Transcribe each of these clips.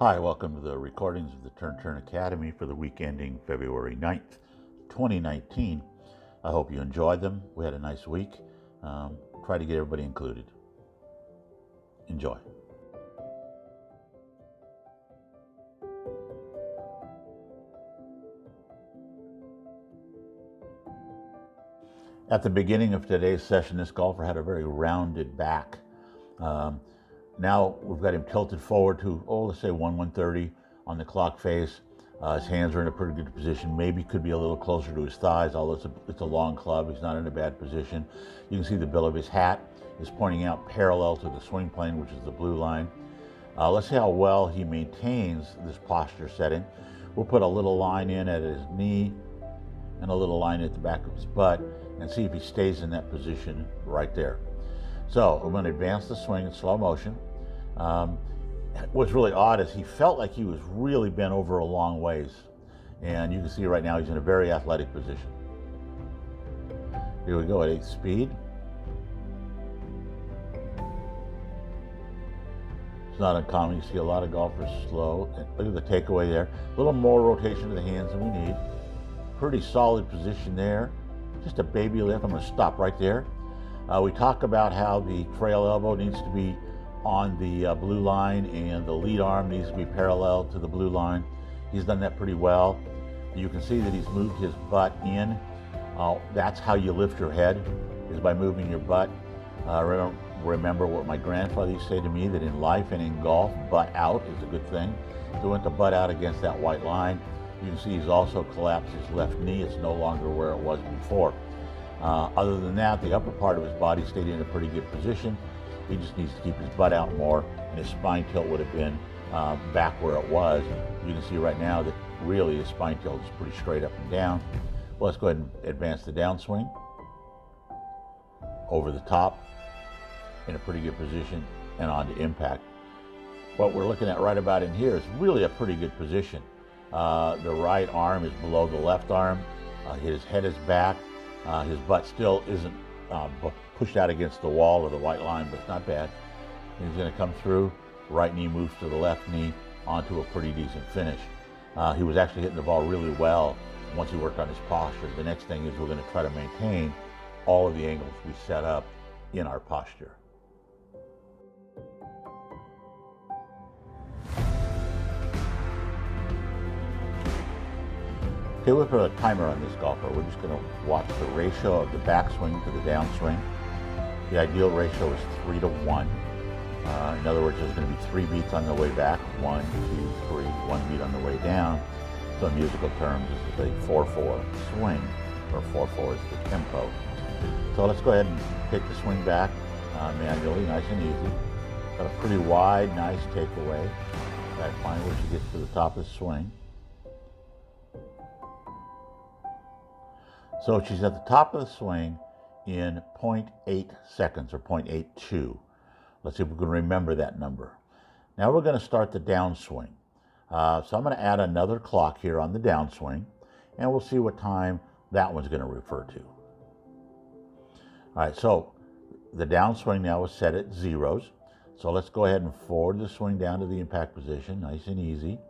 Hi, welcome to the recordings of the Turn Academy for the week ending February 9th, 2019. I hope you enjoyed them. We had a nice week. Try to get everybody included. Enjoy. At the beginning of today's session, this golfer had a very rounded back. Now we've got him tilted forward to, let's say 130 on the clock face. His hands are in a pretty good position. Maybe could be a little closer to his thighs, although it's a long club. He's not in a bad position. You can see the bill of his hat is pointing out parallel to the swing plane, which is the blue line. Let's see how well he maintains this posture setting. We'll put a little line in at his knee and a little line at the back of his butt and see if he stays in that position right there. So I'm going to advance the swing in slow motion. What's really odd is he felt like he was really bent over a long ways. And you can see right now he's in a very athletic position. Here we go at 8th speed. It's not uncommon. You see a lot of golfers slow. Look at the takeaway there. A little more rotation of the hands than we need. Pretty solid position there. Just a baby lift. I'm going to stop right there. We talk about how the trail elbow needs to be on the blue line and the lead arm needs to be parallel to the blue line. He's done that pretty well. You can see that he's moved his butt in. That's how you lift your head, is by moving your butt. Remember what my grandfather used to say to me, that in life and in golf, butt out is a good thing. So he went the butt out against that white line. You can see he's also collapsed his left knee. It's no longer where it was before. Other than that, the upper part of his body stayed in a pretty good position. He just needs to keep his butt out more, and his spine tilt would have been back where it was. You can see right now that really his spine tilt is pretty straight up and down. Well, let's go ahead and advance the downswing. Over the top, in a pretty good position, and on to impact. What we're looking at right about in here is really a pretty good position. The right arm is below the left arm. His head is back. His butt still isn't pushed out against the wall or the white line, but it's not bad. He's going to come through. Right knee moves to the left knee onto a pretty decent finish. He was actually hitting the ball really well once he worked on his posture. The next thing is we're going to try to maintain all of the angles we set up in our posture. Okay, we'll put a timer on this golfer. We're just going to watch the ratio of the backswing to the downswing. The ideal ratio is 3 to 1. In other words, there's going to be 3 beats on the way back, 1, 2, 3, 1 beat on the way down. So in musical terms, this is a 4-4 swing, or 4-4 is the tempo. So let's go ahead and take the swing back manually, nice and easy. Got a pretty wide, nice takeaway. Gotta find where she gets to the top of the swing. So she's at the top of the swing in 0.8 seconds, or 0.82. Let's see if we can remember that number. Now we're going to start the downswing. So I'm going to add another clock here on the downswing, and we'll see what time that one's going to refer to. All right, so the downswing now is set at zeros. So let's go ahead and forward the swing down to the impact position, nice and easy.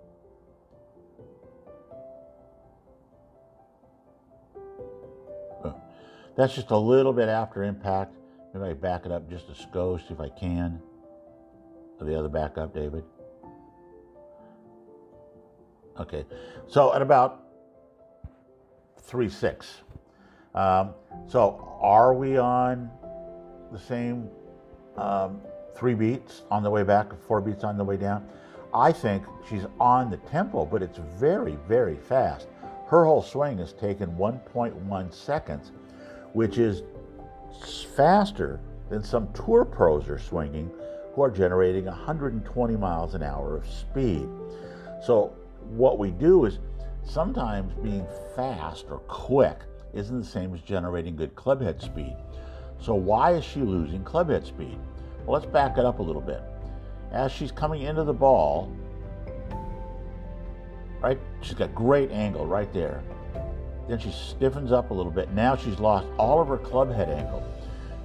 That's just a little bit after impact. Maybe I back it up just a skosh if I can. The other back up, David. Okay, so at about 3-6. So are we on the same 3 beats on the way back, 4 beats on the way down? I think she's on the tempo, but it's very, very fast. Her whole swing has taken 1.1 seconds, which is faster than some tour pros are swinging who are generating 120 miles an hour of speed. So what we do is sometimes being fast or quick isn't the same as generating good clubhead speed. So why is she losing clubhead speed? Well, let's back it up a little bit. As she's coming into the ball, right, she's got great angle right there. Then she stiffens up a little bit. Now she's lost all of her club head angle.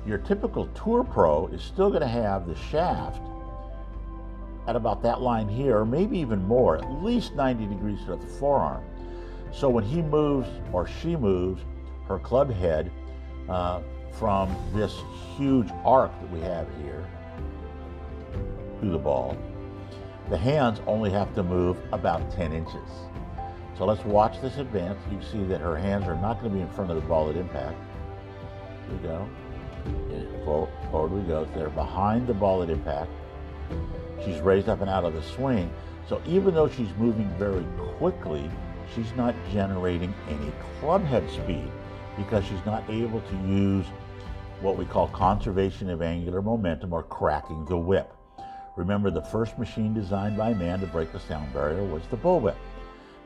Your typical tour pro is still going to have the shaft at about that line here, or maybe even more, at least 90 degrees to the forearm. So when he moves or she moves her club head from this huge arc that we have here to the ball, the hands only have to move about 10 inches. So let's watch this advance. You see that her hands are not going to be in front of the ball at impact. Here we go. Forward we go. They're behind the ball at impact. She's raised up and out of the swing. So even though she's moving very quickly, she's not generating any club head speed because she's not able to use what we call conservation of angular momentum, or cracking the whip. Remember, the first machine designed by man to break the sound barrier was the bullwhip.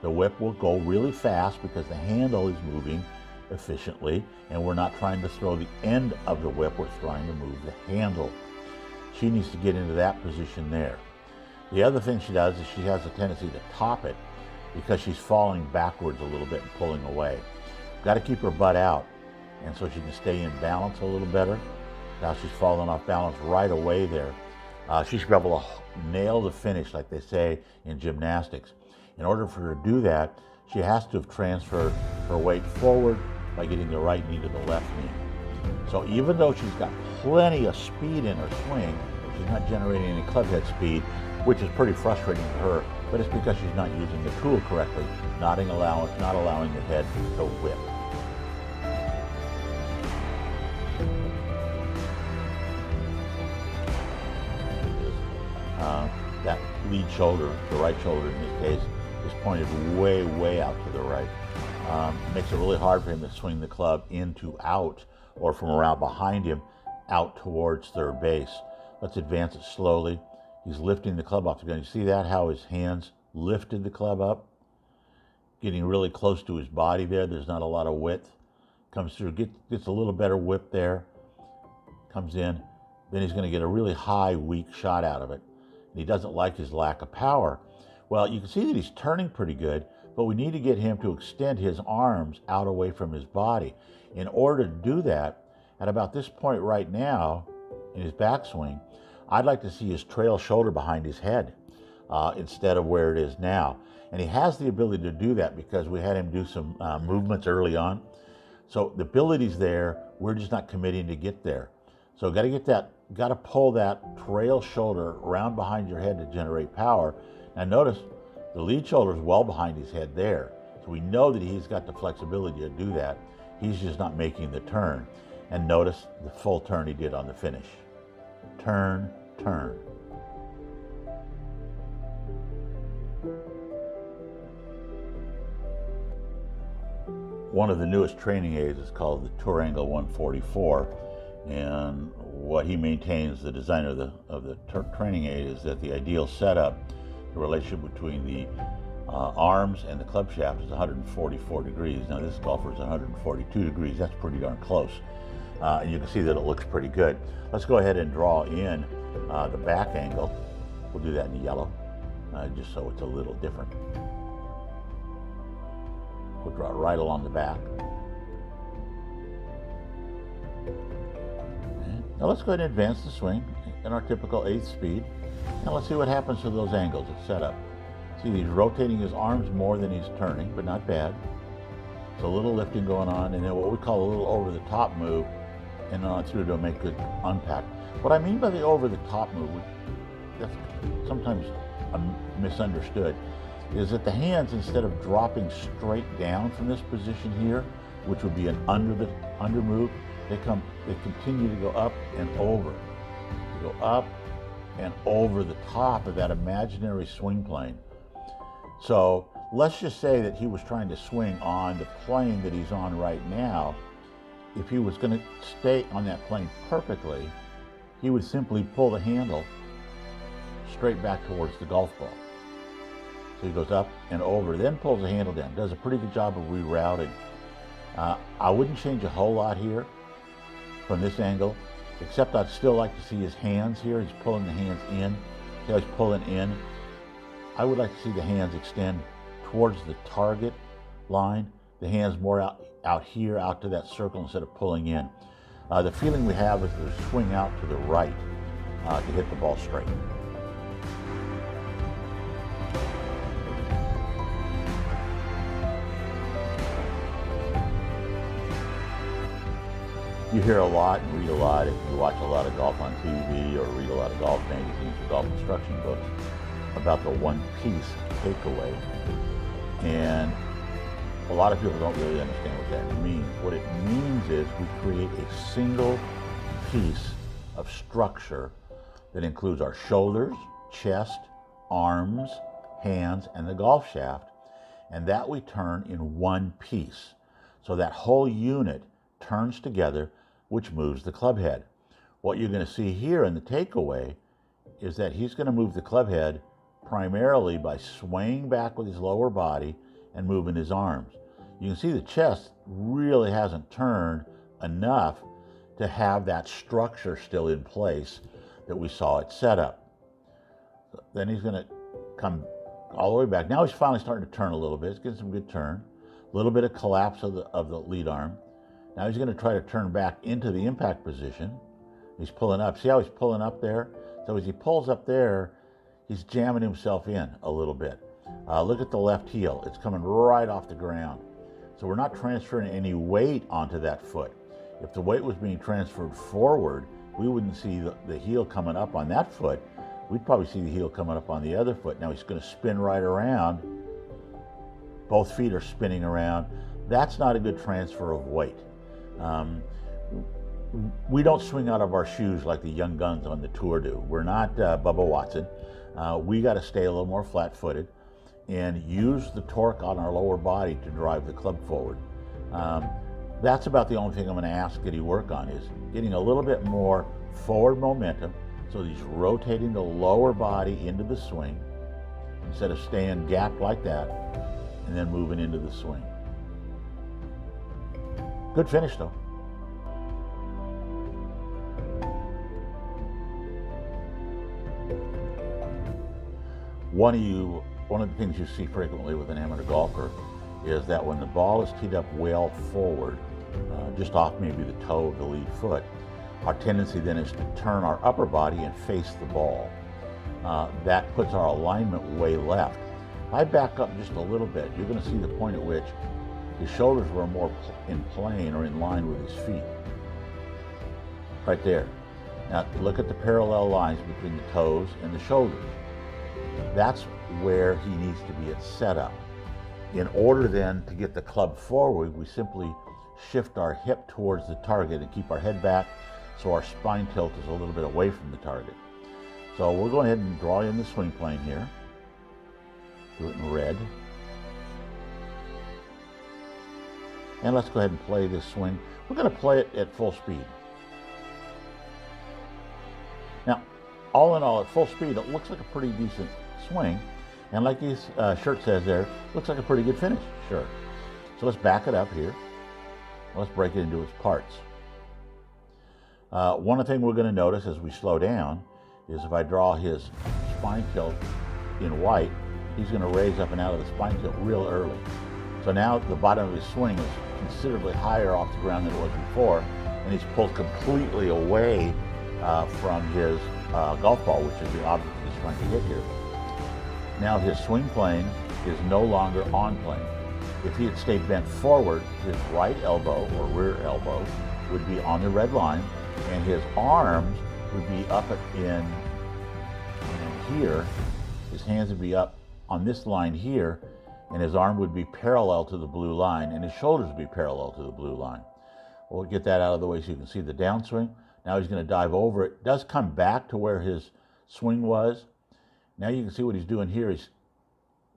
The whip will go really fast because the handle is moving efficiently, and we're not trying to throw the end of the whip, we're trying to move the handle. She needs to get into that position there. The other thing she does is she has a tendency to top it because she's falling backwards a little bit and pulling away. Got to keep her butt out, and so she can stay in balance a little better. Now she's falling off balance right away there. She should be able to nail the finish, like they say in gymnastics. In order for her to do that, she has to have transferred her weight forward by getting the right knee to the left knee. So even though she's got plenty of speed in her swing, she's not generating any club head speed, which is pretty frustrating for her, but it's because she's not using the tool correctly, not allowing the head to whip. That lead shoulder, the right shoulder in this case, is pointed way, way out to the right. Makes it really hard for him to swing the club in to out, or from around behind him out towards third base. Let's advance it slowly. He's lifting the club off the ground. You see that, how his hands lifted the club up? Getting really close to his body there. There's not a lot of width. Comes through, gets a little better whip there. Comes in. Then he's going to get a really high, weak shot out of it. And he doesn't like his lack of power. Well, you can see that he's turning pretty good, but we need to get him to extend his arms out away from his body. In order to do that, at about this point right now, in his backswing, I'd like to see his trail shoulder behind his head instead of where it is now. And he has the ability to do that because we had him do some movements early on. So the ability's there, we're just not committing to get there. So got to pull that trail shoulder around behind your head to generate power. Now notice the lead shoulder is well behind his head there. So we know that he's got the flexibility to do that. He's just not making the turn. And notice the full turn he did on the finish. Turn, turn. One of the newest training aids is called the Tour Angle 144. And what he maintains, the designer of the training aid, is that the ideal setup, the relationship between the arms and the club shaft is 144 degrees. Now this golfer is 142 degrees. That's pretty darn close. And you can see that it looks pretty good. Let's go ahead and draw in the back angle. We'll do that in yellow, just so it's a little different. We'll draw right along the back. Now let's go ahead and advance the swing in our typical 8th speed. And let's see what happens to those angles at setup. See, he's rotating his arms more than he's turning, but not bad. It's a little lifting going on, and then what we call a little over-the-top move, and on through to make good unpack. What I mean by the over-the-top move, that's sometimes misunderstood, is that the hands, instead of dropping straight down from this position here, which would be an under move, they continue to go up and over. They go up and over the top of that imaginary swing plane. So let's just say that he was trying to swing on the plane that he's on right now. If he was going to stay on that plane perfectly, he would simply pull the handle straight back towards the golf ball. So he goes up and over, then pulls the handle down. Does a pretty good job of rerouting. I wouldn't change a whole lot here from this angle, except I'd still like to see his hands here. He's pulling the hands in. See how he's pulling in? I would like to see the hands extend towards the target line. The hands more out here, out to that circle instead of pulling in. The feeling we have is to swing out to the right to hit the ball straight. You hear a lot and read a lot if you watch a lot of golf on TV or read a lot of golf magazines or golf instruction books about the one-piece takeaway. And a lot of people don't really understand what that means. What it means is we create a single piece of structure that includes our shoulders, chest, arms, hands, and the golf shaft, and that we turn in one piece. So that whole unit turns together, which moves the club head. What you're going to see here in the takeaway is that he's going to move the club head primarily by swaying back with his lower body and moving his arms. You can see the chest really hasn't turned enough to have that structure still in place that we saw at setup. Then he's going to come all the way back. Now he's finally starting to turn a little bit. He's getting some good turn. A little bit of collapse of the lead arm. Now he's going to try to turn back into the impact position. He's pulling up. See how he's pulling up there? So as he pulls up there, he's jamming himself in a little bit. Look at the left heel. It's coming right off the ground. So we're not transferring any weight onto that foot. If the weight was being transferred forward, we wouldn't see the heel coming up on that foot. We'd probably see the heel coming up on the other foot. Now he's going to spin right around. Both feet are spinning around. That's not a good transfer of weight. We don't swing out of our shoes like the young guns on the tour do. We're not Bubba Watson. We got to stay a little more flat-footed and use the torque on our lower body to drive the club forward. That's about the only thing I'm going to ask that he work on, is getting a little bit more forward momentum, so he's rotating the lower body into the swing instead of staying gapped like that and then moving into the swing. Good finish though. One of the things you see frequently with an amateur golfer is that when the ball is teed up well forward, just off maybe the toe of the lead foot, our tendency then is to turn our upper body and face the ball. That puts our alignment way left. If I back up just a little bit, you're going to see the point at which his shoulders were more in plane or in line with his feet. Right there. Now look at the parallel lines between the toes and the shoulders. That's where he needs to be at setup. In order then to get the club forward, we simply shift our hip towards the target and keep our head back so our spine tilt is a little bit away from the target. So we'll go ahead and draw in the swing plane here. Do it in red. And let's go ahead and play this swing. We're going to play it at full speed. Now, all in all, at full speed, it looks like a pretty decent swing. And like his shirt says there, looks like a pretty good finish. Sure. So let's back it up here. Let's break it into its parts. One thing we're going to notice as we slow down is if I draw his spine tilt in white, he's going to raise up and out of the spine tilt real early. So now the bottom of his swing is considerably higher off the ground than it was before, and he's pulled completely away from his golf ball, which is the object he's trying to hit here. Now his swing plane is no longer on plane. If he had stayed bent forward, his right elbow or rear elbow would be on the red line, and his arms would be up in here. His hands would be up on this line here, and his arm would be parallel to the blue line, and his shoulders would be parallel to the blue line. We'll get that out of the way so you can see the downswing. Now he's going to dive over it. Does come back to where his swing was. Now you can see what he's doing here. He's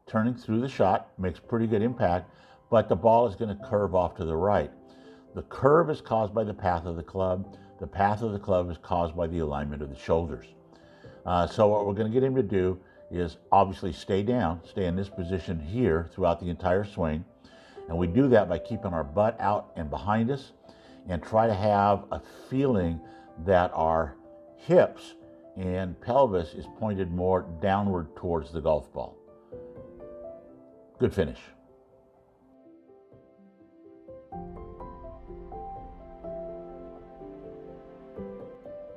turning through the shot, makes pretty good impact, but the ball is going to curve off to the right. The curve is caused by the path of the club. The path of the club is caused by the alignment of the shoulders. So what we're going to get him to do is obviously stay down, stay in this position here throughout the entire swing. And we do that by keeping our butt out and behind us and try to have a feeling that our hips and pelvis is pointed more downward towards the golf ball. Good finish.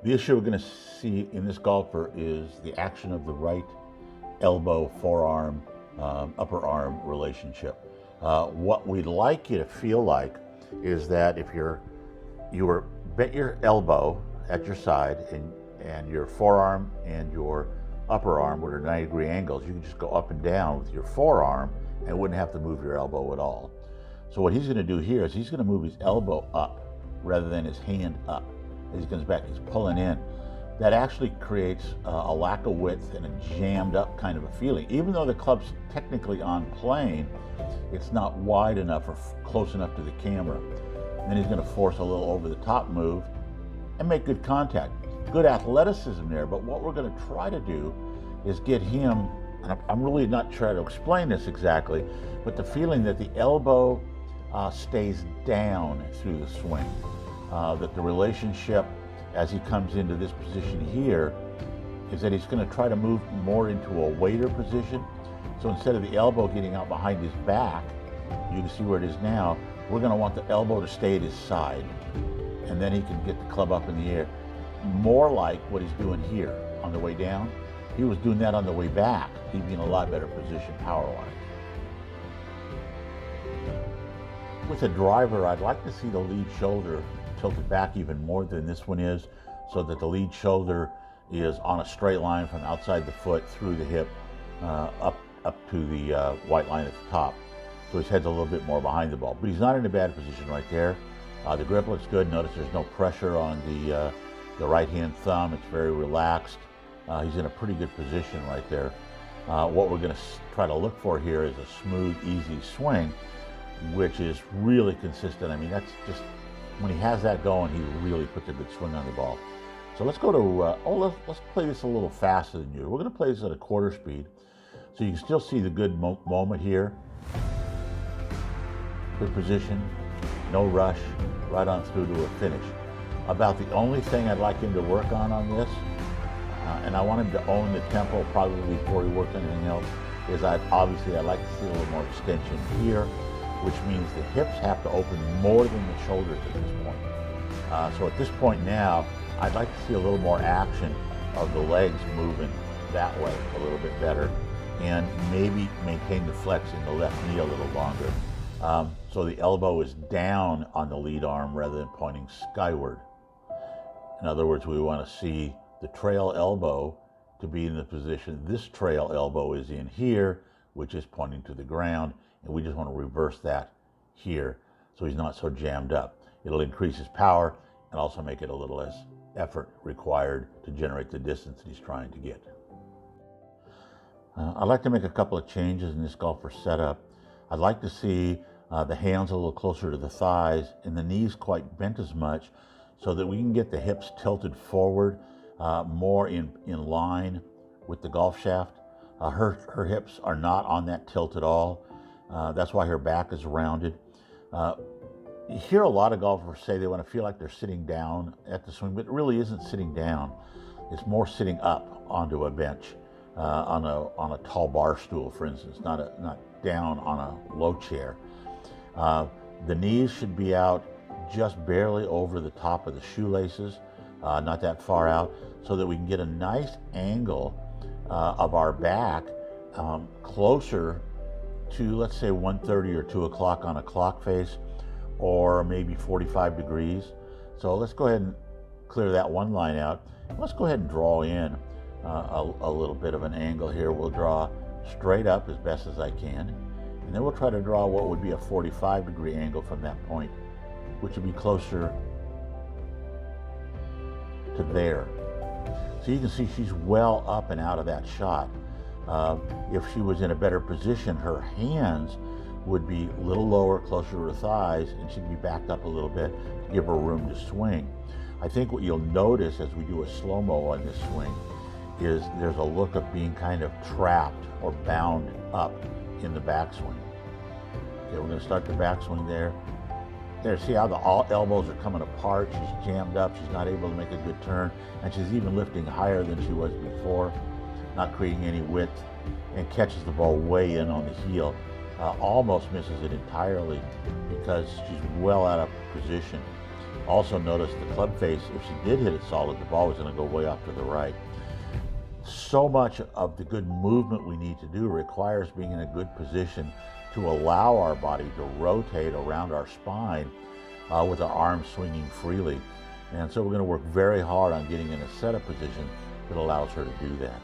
The issue we're going to see in this golfer is the action of the right elbow, forearm, upper arm relationship. What we'd like you to feel like is that if you're you bent your elbow at your side, and your forearm and your upper arm were at 90-degree angles. You can just go up and down with your forearm and wouldn't have to move your elbow at all. So what he's going to do here is he's going to move his elbow up rather than his hand up. As he comes back, he's pulling in. That actually creates a lack of width and a jammed up kind of a feeling. Even though the club's technically on plane, it's not wide enough or close enough to the camera. And then he's going to force a little over the top move and make good contact. Good athleticism there, but what we're going to try to do is get him, and I'm really not trying to explain this exactly, but the feeling that the elbow stays down through the swing, that the relationship as he comes into this position here is that he's going to try to move more into a waiter position. So instead of the elbow getting out behind his back, you can see where it is now, we're going to want the elbow to stay at his side, and then he can get the club up in the air. More like what he's doing here on the way down. He was doing that on the way back. He'd be in a lot better position power-wise. With a driver, I'd like to see the lead shoulder tilted back even more than this one is, so that the lead shoulder is on a straight line from outside the foot through the hip up to the white line at the top. So his head's a little bit more behind the ball, but he's not in a bad position right there. The grip looks good. Notice there's no pressure on the right-hand thumb. It's very relaxed. He's in a pretty good position right there. What we're going to try to look for here is a smooth, easy swing, which is really consistent. I mean, that's just, when he has that going, he really puts a good swing on the ball. So let's go to, let's play this a little faster than you. We're going to play this at a quarter speed, so you can still see the good moment here. Good position, no rush, right on through to a finish. About the only thing I'd like him to work on this, and I want him to own the tempo probably before he works anything else, is I'd like to see a little more extension here, which means the hips have to open more than the shoulders at this point. So at this point now, I'd like to see a little more action of the legs moving that way a little bit better, and maybe maintain the flex in the left knee a little longer. So the elbow is down on the lead arm rather than pointing skyward. In other words, we want to see the trail elbow to be in the position this trail elbow is in here, which is pointing to the ground, and we just want to reverse that here so he's not so jammed up. It'll increase his power and also make it a little less effort required to generate the distance that he's trying to get. I'd like to make a couple of changes in this golfer setup. I'd like to see the hands a little closer to the thighs and the knees quite bent as much, so that we can get the hips tilted forward more in line with the golf shaft. Her hips are not on that tilt at all. That's why her back is rounded. You hear a lot of golfers say they want to feel like they're sitting down at the swing, but it really isn't sitting down. It's more sitting up onto a bench, on a tall bar stool, for instance, not down on a low chair. The knees should be out just barely over the top of the shoelaces, not that far out, so that we can get a nice angle of our back closer to, let's say, 1:30 or 2 o'clock on a clock face, or maybe 45 degrees. So let's go ahead and clear that one line out. Let's go ahead and draw in a little bit of an angle here. We'll draw straight up as best as I can, and then we'll try to draw what would be a 45-degree angle from that point, which would be closer to there. So you can see she's well up and out of that shot. If she was in a better position, her hands would be a little lower, closer to her thighs, and she'd be backed up a little bit to give her room to swing. I think what you'll notice as we do a slow-mo on this swing is there's a look of being kind of trapped or bound up in the backswing. Okay, we're going to start the backswing there. There, see how the elbows are coming apart? She's jammed up, she's not able to make a good turn, and she's even lifting higher than she was before, not creating any width, and catches the ball way in on the heel. Almost misses it entirely because she's well out of position. Also notice the club face, if she did hit it solid, the ball was going to go way off to the right. So much of the good movement we need to do requires being in a good position to allow our body to rotate around our spine with our arms swinging freely. And so we're going to work very hard on getting in a setup position that allows her to do that.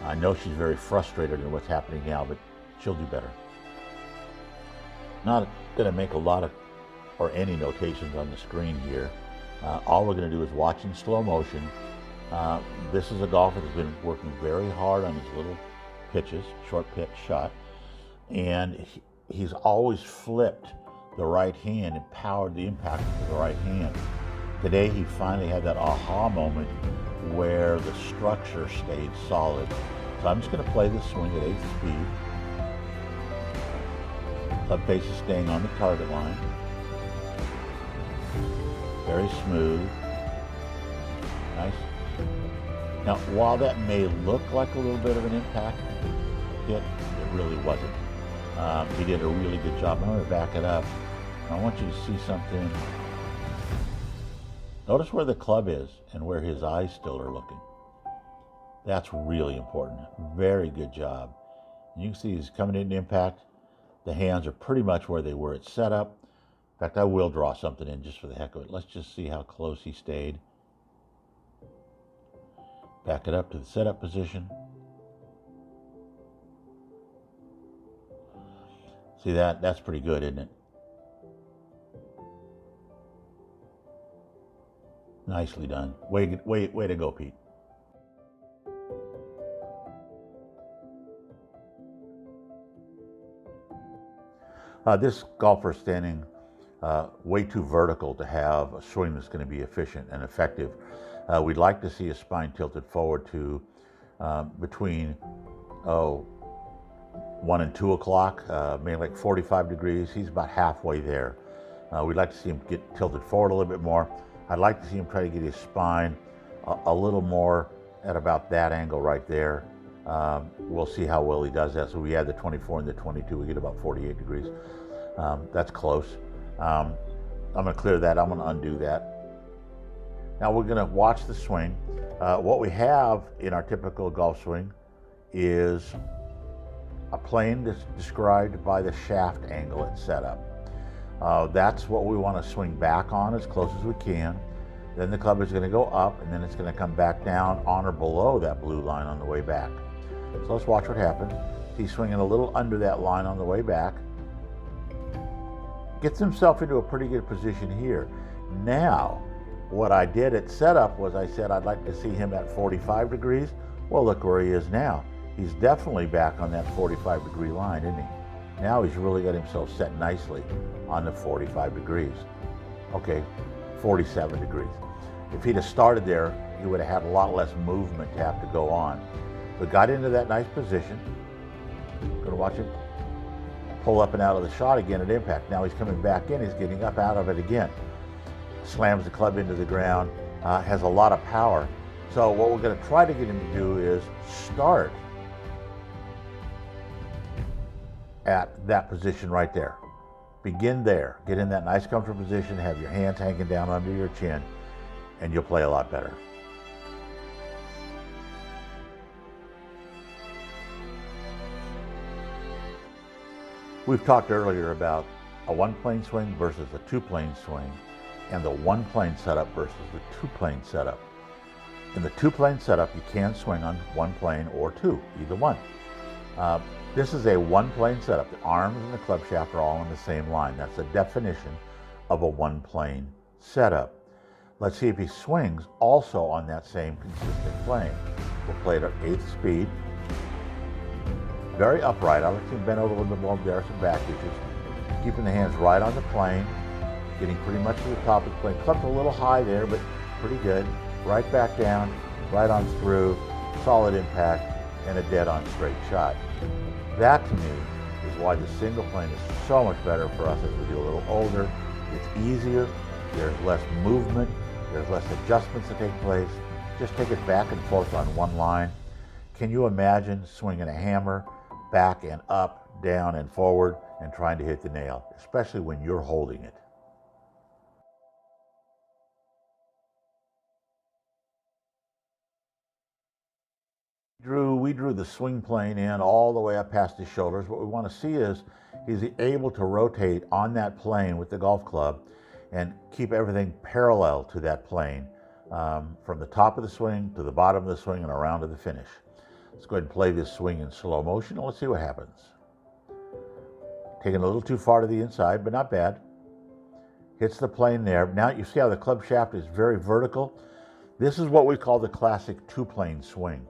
I know she's very frustrated in what's happening now, but she'll do better. Not going to make a lot of or any notations on the screen here. All we're going to do is watch in slow motion. This is a golfer that's been working very hard on his little pitches, short pitch shot, and he's always flipped the right hand and powered the impact with the right hand. Today he finally had that aha moment where the structure stayed solid. So I'm just going to play this swing at 8th speed. Club face is staying on the target line. Very smooth. Nice. Now, while that may look like a little bit of an impact hit, it really wasn't. He did a really good job. I'm going to back it up. I want you to see something. Notice where the club is and where his eyes still are looking. That's really important. Very good job. And you can see he's coming into impact. The hands are pretty much where they were at setup. In fact, I will draw something in just for the heck of it. Let's just see how close he stayed. Back it up to the setup position. See that? That's pretty good, isn't it? Nicely done. Way to go, Pete. This golfer is standing way too vertical to have a swing that's going to be efficient and effective. We'd like to see his spine tilted forward to between 1 and 2 o'clock, maybe like 45 degrees. He's about halfway there. We'd like to see him get tilted forward a little bit more. I'd like to see him try to get his spine a little more at about that angle right there. We'll see how well he does that. So we add the 24 and the 22, we get about 48 degrees. That's close. I'm going to clear that. I'm going to undo that. Now we're going to watch the swing. What we have in our typical golf swing is a plane that's described by the shaft angle at setup. That's what we want to swing back on as close as we can. Then the club is going to go up, and then it's going to come back down on or below that blue line on the way back. So let's watch what happens. He's swinging a little under that line on the way back. Gets himself into a pretty good position here. Now, what I did at setup was I said I'd like to see him at 45 degrees. Well, look where he is now. He's definitely back on that 45 degree line, isn't he? Now he's really got himself set nicely on the 45 degrees. Okay, 47 degrees. If he'd have started there, he would have had a lot less movement to have to go on. But got into that nice position. Gonna watch him pull up and out of the shot again at impact. Now he's coming back in, he's getting up out of it again. Slams the club into the ground, has a lot of power. So what we're gonna try to get him to do is start at that position right there. Begin there, get in that nice comfortable position, have your hands hanging down under your chin, and you'll play a lot better. We've talked earlier about a one-plane swing versus a two-plane swing, and the one-plane setup versus the two-plane setup. In the two-plane setup, you can swing on one plane or two, either one. This is a one-plane setup. The arms and the club shaft are all on the same line. That's the definition of a one-plane setup. Let's see if he swings also on that same consistent plane. We'll play it at 8th speed. Very upright. I like to bend over a little bit more. There are some back itches. Keeping the hands right on the plane, getting pretty much to the top of the plane. Club's a little high there, but pretty good. Right back down, right on through, solid impact, and a dead-on straight shot. That, to me, is why the single plane is so much better for us as we get a little older. It's easier, there's less movement, there's less adjustments that take place. Just take it back and forth on one line. Can you imagine swinging a hammer back and up, down and forward, and trying to hit the nail, especially when you're holding it? Drew, we drew the swing plane in all the way up past his shoulders. What we want to see is he able to rotate on that plane with the golf club and keep everything parallel to that plane, from the top of the swing to the bottom of the swing and around to the finish. Let's go ahead and play this swing in slow motion and let's see what happens. Taking a little too far to the inside, but not bad. Hits the plane there. Now you see how the club shaft is very vertical. This is what we call the classic two-plane swing,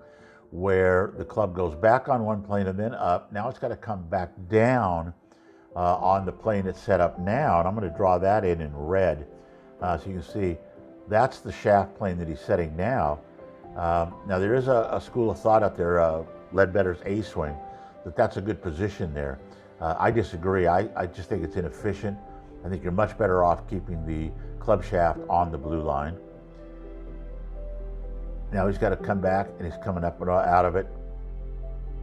where the club goes back on one plane and then up. Now it's got to come back down on the plane it's set up now, and I'm going to draw that in red. So you can see that's the shaft plane that he's setting now. Now there is a school of thought out there, Ledbetter's A-swing, that's a good position there. I disagree. I just think it's inefficient. I think you're much better off keeping the club shaft on the blue line. Now he's got to come back, and he's coming up and out of it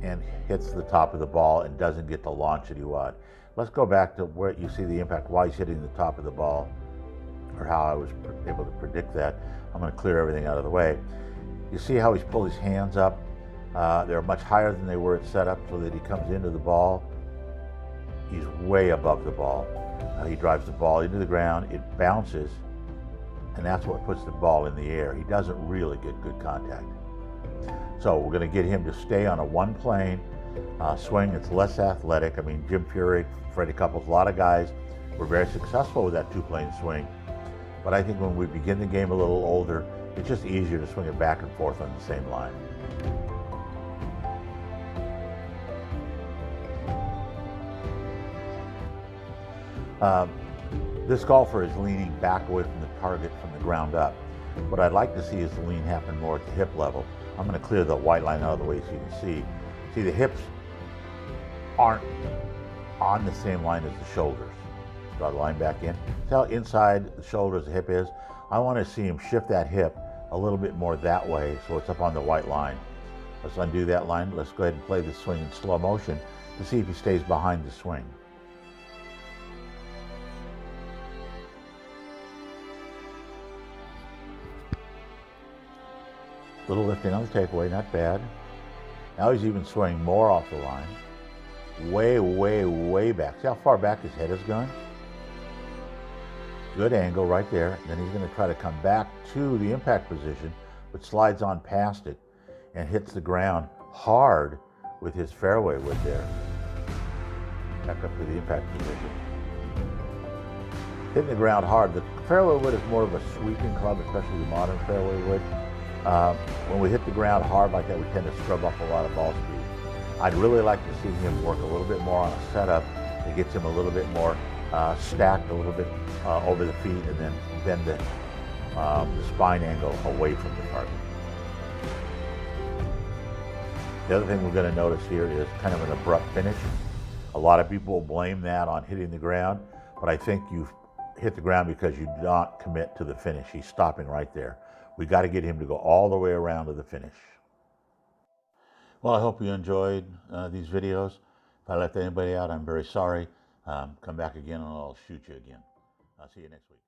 and hits the top of the ball and doesn't get the launch that he wanted. Let's go back to where you see the impact, why he's hitting the top of the ball, or how I was able to predict that. I'm going to clear everything out of the way. You see how he's pulled his hands up? They're much higher than they were at setup, so that he comes into the ball. He's way above the ball. He drives the ball into the ground, it bounces, and that's what puts the ball in the air. He doesn't really get good contact. So we're going to get him to stay on a one-plane swing. It's less athletic. I mean, Jim Furyk, Freddie Couples, a lot of guys were very successful with that two-plane swing. But I think when we begin the game a little older, it's just easier to swing it back and forth on the same line. This golfer is leaning back away from the target from the ground up. What I'd like to see is the lean happen more at the hip level. I'm going to clear the white line out of the way so you can see. See, the hips aren't on the same line as the shoulders. Draw the line back in. See how inside the shoulders the hip is? I want to see him shift that hip a little bit more that way so it's up on the white line. Let's undo that line. Let's go ahead and play the swing in slow motion to see if he stays behind the swing. Little lifting on the takeaway, not bad. Now he's even swinging more off the line. Way, way, way back. See how far back his head has gone? Good angle right there. Then he's going to try to come back to the impact position, but slides on past it and hits the ground hard with his fairway wood there. Back up to the impact position. Hitting the ground hard. The fairway wood is more of a sweeping club, especially the modern fairway wood. When we hit the ground hard like that, we tend to scrub up a lot of ball speed. I'd really like to see him work a little bit more on a setup that gets him a little bit more stacked, a little bit over the feet, and then bend the spine angle away from the target. The other thing we're going to notice here is kind of an abrupt finish. A lot of people blame that on hitting the ground, but I think you've hit the ground because you do not commit to the finish. He's stopping right there. We got to get him to go all the way around to the finish. Well, I hope you enjoyed these videos. If I left anybody out, I'm very sorry. Come back again and I'll shoot you again. I'll see you next week.